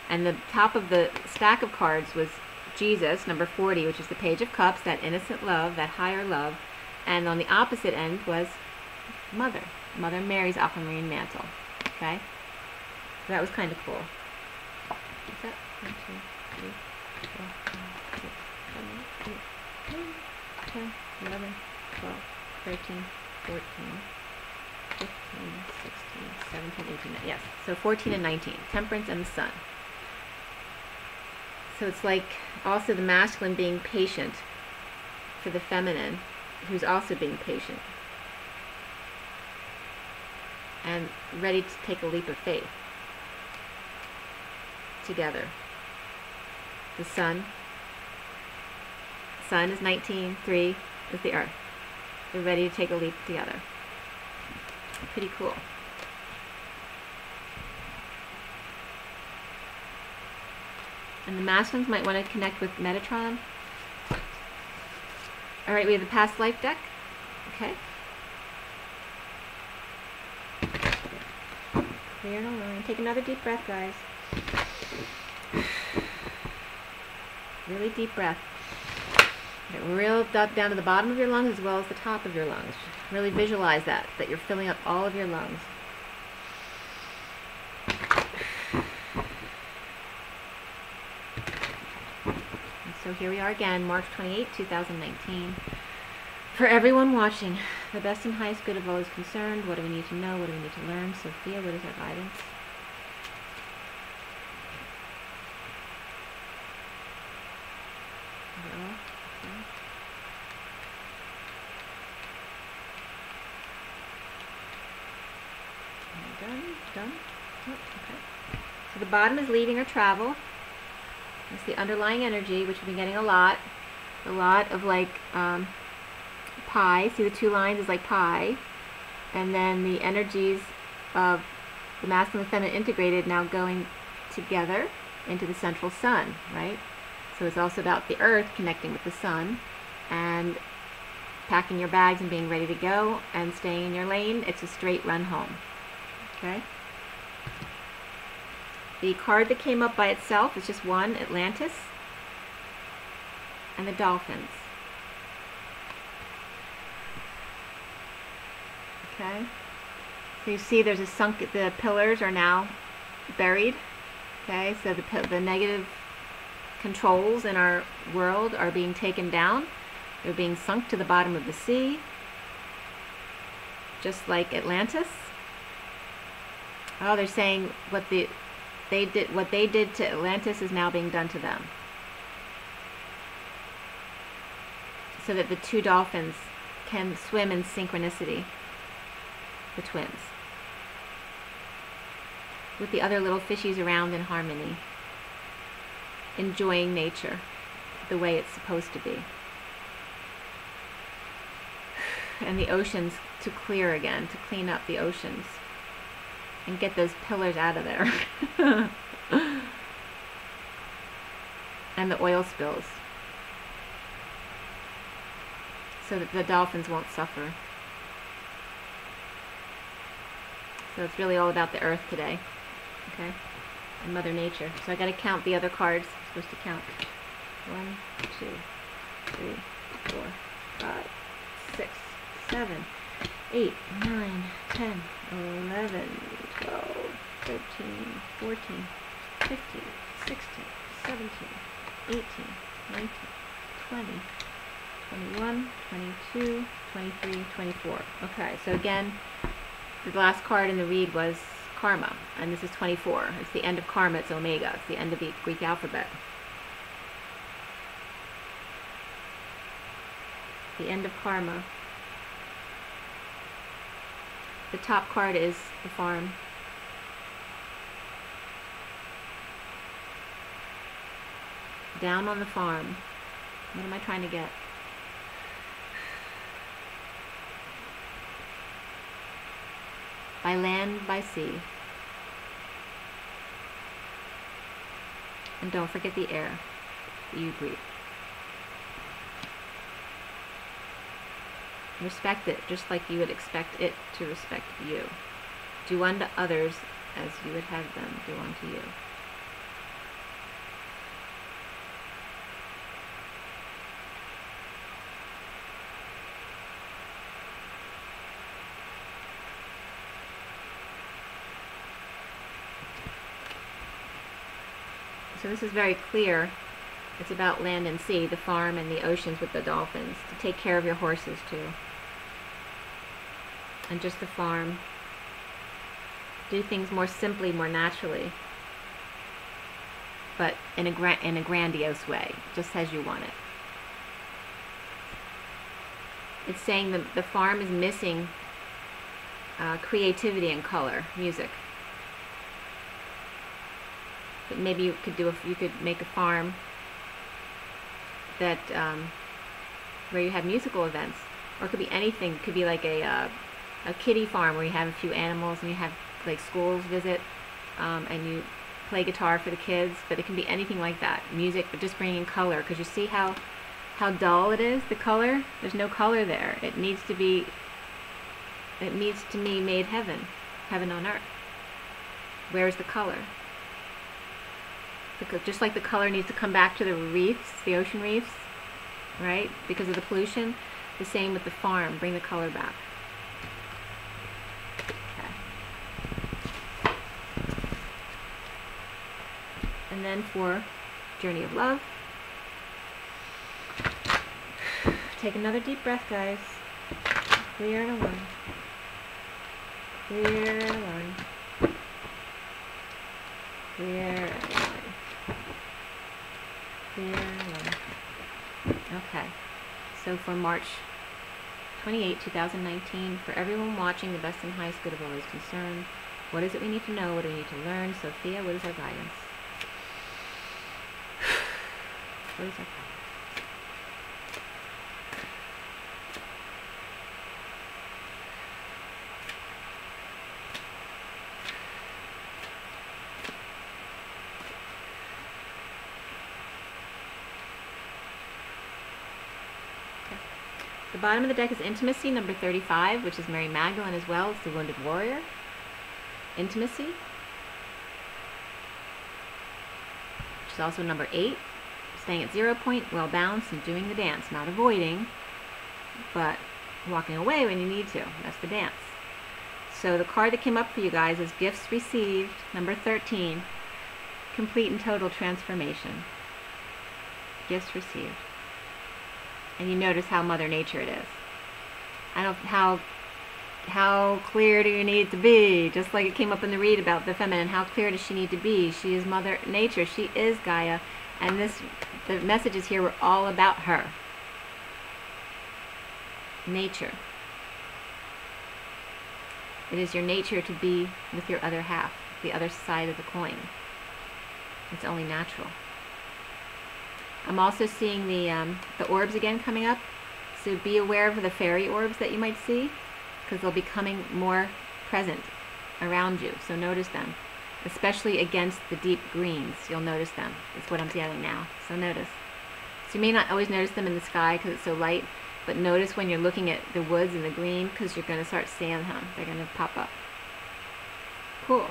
And the top of the stack of cards was Jesus, number 40, which is the Page of Cups, that innocent love, that higher love. And on the opposite end was Mother Mary's aquamarine mantle. Okay? So that was kind of cool. What's that? 1, 2, 3, 4, 5, 6, 7, 8, 9, 10, 11, 12, 13, 14, 15, 16, 17, 18, yes. So 14 and 19, Temperance and the Sun. So it's like also the masculine being patient for the feminine, who's also being patient and ready to take a leap of faith together. The Sun is 19, 3 is the Earth. They're ready to take a leap together. Pretty cool. And the masculines might want to connect with Metatron. Alright, we have the past life deck. Okay. Clear and align. Take another deep breath, guys. Really deep breath. Get real down to the bottom of your lungs as well as the top of your lungs. Really visualize that you're filling up all of your lungs. And so here we are again, March 28, 2019. For everyone watching, the best and highest good of all is concerned. What do we need to know? What do we need to learn? Sophia, what is our guidance? Done. Oh, okay. So the bottom is leaving or travel. That's the underlying energy, which we've been getting a lot of like pi. See the 2 lines is like pi, and then the energies of the masculine and feminine integrated now going together into the central sun, right? So it's also about the Earth connecting with the sun and packing your bags and being ready to go and staying in your lane. It's a straight run home. Okay. The card that came up by itself is just one, Atlantis. and the dolphins. Okay, so you see there's a the pillars are now buried. Okay, so the negative controls in our world are being taken down. They're being sunk to the bottom of the sea, just like Atlantis. Oh, they're saying what they did to Atlantis is now being done to them. So that the two dolphins can swim in synchronicity, the twins, with the other little fishies around in harmony, enjoying nature the way it's supposed to be. And the oceans to clear again, to clean up the oceans and get those pillars out of there. And the oil spills, so that the dolphins won't suffer. So it's really all about the earth today, okay, and Mother Nature. So I got to count the other cards. I'm supposed to count 1, 2, 3, 4, 5, 6, 7, 8, 9, 10, 11, 12, 13, 14, 15, 16, 17, 18, 19, 20, 21, 22, 23, 24. Okay, so again, the last card in the read was karma, and this is 24. It's the end of karma, it's omega. It's the end of the Greek alphabet. The end of karma. The top card is the farm. Down on the farm. What am I trying to get? By land, by sea. And don't forget the air that you breathe. Respect it just like you would expect it to respect you. Do unto others as you would have them do unto you. So this is very clear. It's about land and sea, the farm and the oceans with the dolphins. To take care of your horses too. And just the farm. Do things more simply, more naturally. But in a grandiose way, just as you want it. It's saying the farm is missing creativity and color, music. But maybe you could make a farm that where you have musical events, or it could be anything. It could be like a kiddie farm where you have a few animals and you have like schools visit, and you play guitar for the kids. But it can be anything like that, music, but just bringing color. Because you see how dull it is. The color, there's no color there. It needs to be made heaven on earth. Where's the color? Because just like the color needs to come back to the reefs, the ocean reefs, right? Because of the pollution, the same with the farm. Bring the color back. Okay. And then for Journey of Love, take another deep breath, guys. Clear and align. Clear and align. Clear and align. Clear and align. Okay. So for March 28, 2019, for everyone watching, the best and highest good of all is concerned. What is it we need to know? What do we need to learn? Sophia, what is our guidance? What is our guidance? The bottom of the deck is Intimacy, number 35, which is Mary Magdalene as well. It's the Wounded Warrior. Intimacy, which is also number 8, staying at 0 point, well balanced, and doing the dance. Not avoiding, but walking away when you need to. That's the dance. So the card that came up for you guys is Gifts Received, number 13, Complete and Total Transformation. Gifts Received. And you notice how Mother Nature it is. I don't, how clear do you need to be? Just like it came up in the read about the feminine, how clear does she need to be? She is Mother Nature. She is Gaia. And the messages here were all about her. Nature. It is your nature to be with your other half, the other side of the coin. It's only natural. I'm also seeing the orbs again coming up. So be aware of the fairy orbs that you might see, because they'll be coming more present around you. So notice them, especially against the deep greens. You'll notice them. That's what I'm getting now. So notice. So you may not always notice them in the sky because it's so light, but notice when you're looking at the woods and the green, because you're going to start seeing them. They're going to pop up. Cool.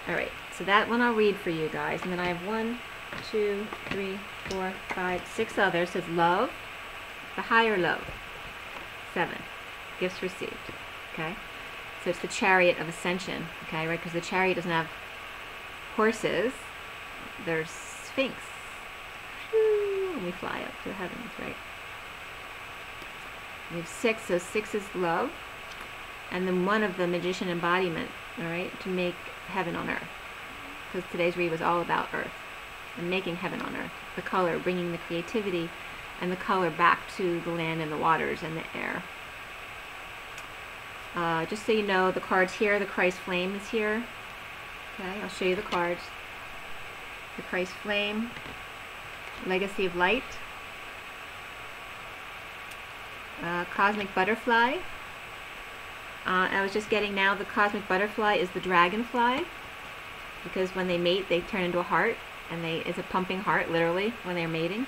All right. So that one I'll read for you guys, and then I have 1, 2, 3, 4, 5, 6 others. So it's love. The higher love. 7. Gifts received. Okay? So it's the chariot of ascension. Okay, right? Because the chariot doesn't have horses. There's sphinx. And we fly up to the heavens, right? We have 6. So 6 is love. And then 1 of the magician embodiment. All right? To make heaven on earth. Because today's read was all about earth. And making heaven on earth. The color, bringing the creativity and the color back to the land and the waters and the air. Just so you know, the cards here, the Christ Flame is here. Okay, I'll show you the cards. The Christ Flame, Legacy of Light, Cosmic Butterfly. I was just getting now the Cosmic Butterfly is the dragonfly, because when they mate, they turn into a heart, and it's a pumping heart, literally, when they're mating.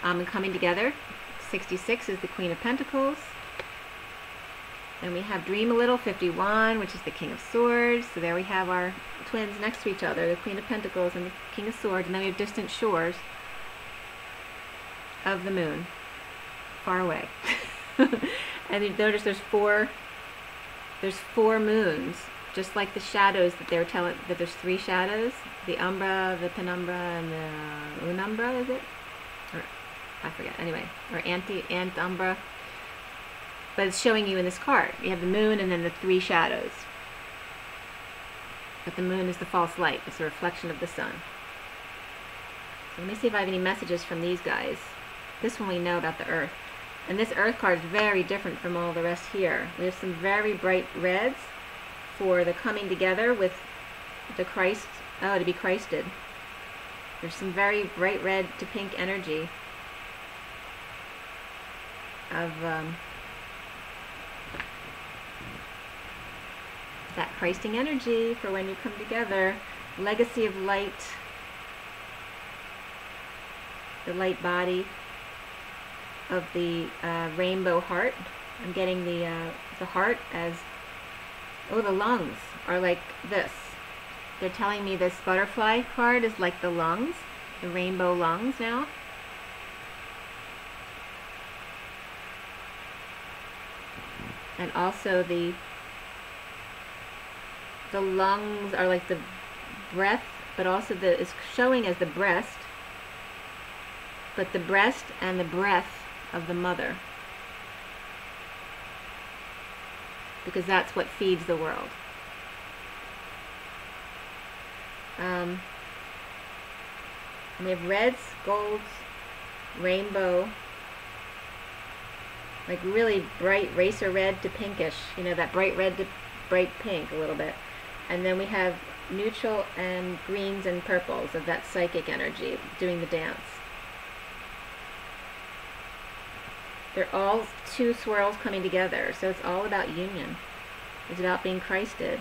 And coming together. 66 is the Queen of Pentacles. And we have Dream a Little, 51, which is the King of Swords. So there we have our twins next to each other, the Queen of Pentacles and the King of Swords. And then we have Distant Shores of the Moon, far away. And you notice there's four moons, just like the shadows that they were telling, that there's 3 shadows. The Umbra, the Penumbra, and the Unumbra, is it? Or, I forget, anyway, or Antumbra. But it's showing you in this card. You have the moon and then the 3 shadows. But the moon is the false light. It's a reflection of the sun. So let me see if I have any messages from these guys. This one we know about the earth. And this earth card is very different from all the rest here. We have some very bright reds for the coming together with the Christ, to be Christed. There's some very bright red to pink energy of that Christing energy for when you come together. Legacy of Light, the light body of the rainbow heart. I'm getting the heart as, oh, the lungs are like this. They're telling me this butterfly card is like the lungs, the rainbow lungs now. And also the lungs are like the breath, but also is showing as the breast, but the breast and the breath of the mother, because that's what feeds the world. And we have reds, golds, rainbow, like really bright racer red to pinkish, you know, that bright red to bright pink a little bit. And then we have neutral and greens and purples of that psychic energy doing the dance. They're all 2 swirls coming together, so it's all about union. It's about being Christed.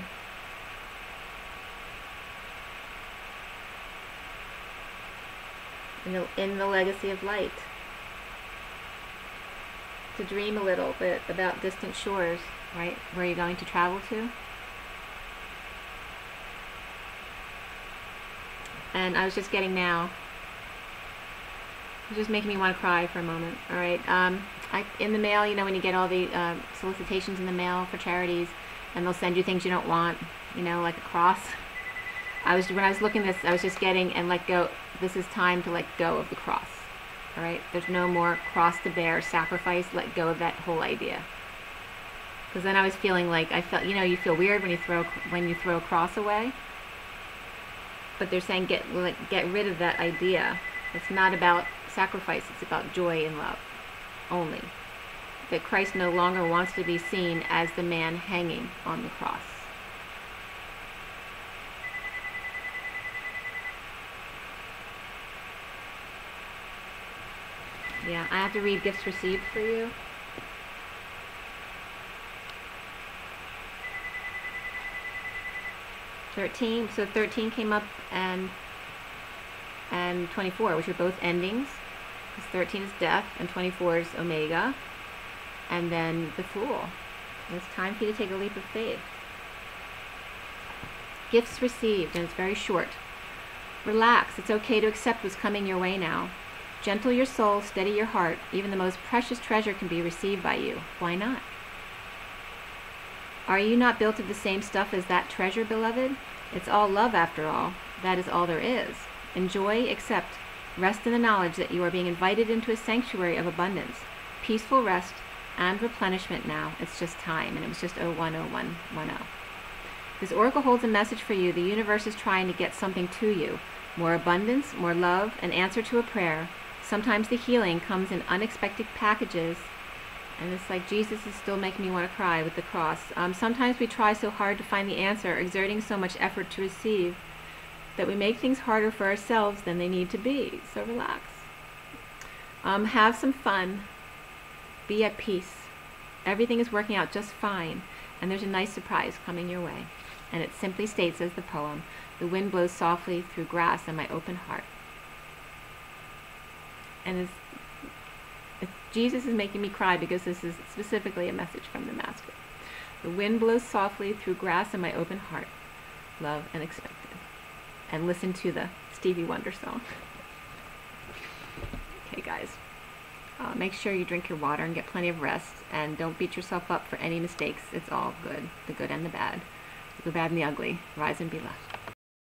In the legacy of light. To dream a little bit about distant shores, right? Where you're going to travel to. And I was just getting now It's just making me want to cry for a moment. All right. In the mail, you know, when you get all the solicitations in the mail for charities, and they'll send you things you don't want, you know, like a cross. When I was looking at this, I was just getting and let go. This is time to let go of the cross. All right. There's no more cross to bear, sacrifice. Let go of that whole idea. Because then I was feeling like you know, you feel weird when you throw a cross away. But they're saying get rid of that idea. It's not about sacrifice. It's about joy and love only. That Christ no longer wants to be seen as the man hanging on the cross. Yeah, I have to read gifts received for you. So 13 came up, and 24, which are both endings. Because 13 is death and 24 is omega. And then the Fool. It's time for you to take a leap of faith. Gifts received, and it's very short. Relax. It's okay to accept what's coming your way now. Gentle your soul, steady your heart. Even the most precious treasure can be received by you. Why not? Are you not built of the same stuff as that treasure, beloved? It's all love after all. That is all there is. Enjoy, accept, rest in the knowledge that you are being invited into a sanctuary of abundance. Peaceful rest and replenishment now. It's just time. And it was just 010110. This oracle holds a message for you. The universe is trying to get something to you. More abundance, more love, an answer to a prayer. Sometimes the healing comes in unexpected packages. And it's like Jesus is still making me want to cry with the cross. Sometimes we try so hard to find the answer, exerting so much effort to receive, that we make things harder for ourselves than they need to be. So relax. Have some fun. Be at peace. Everything is working out just fine. And there's a nice surprise coming your way. And it simply states as the poem, the wind blows softly through grass in my open heart. And Jesus is making me cry because this is specifically a message from the Master. The wind blows softly through grass in my open heart. Love and expected. And listen to the Stevie Wonder song. Okay, guys. Make sure you drink your water and get plenty of rest. And don't beat yourself up for any mistakes. It's all good. The good and the bad. The good, bad, and the ugly. Rise and be loved.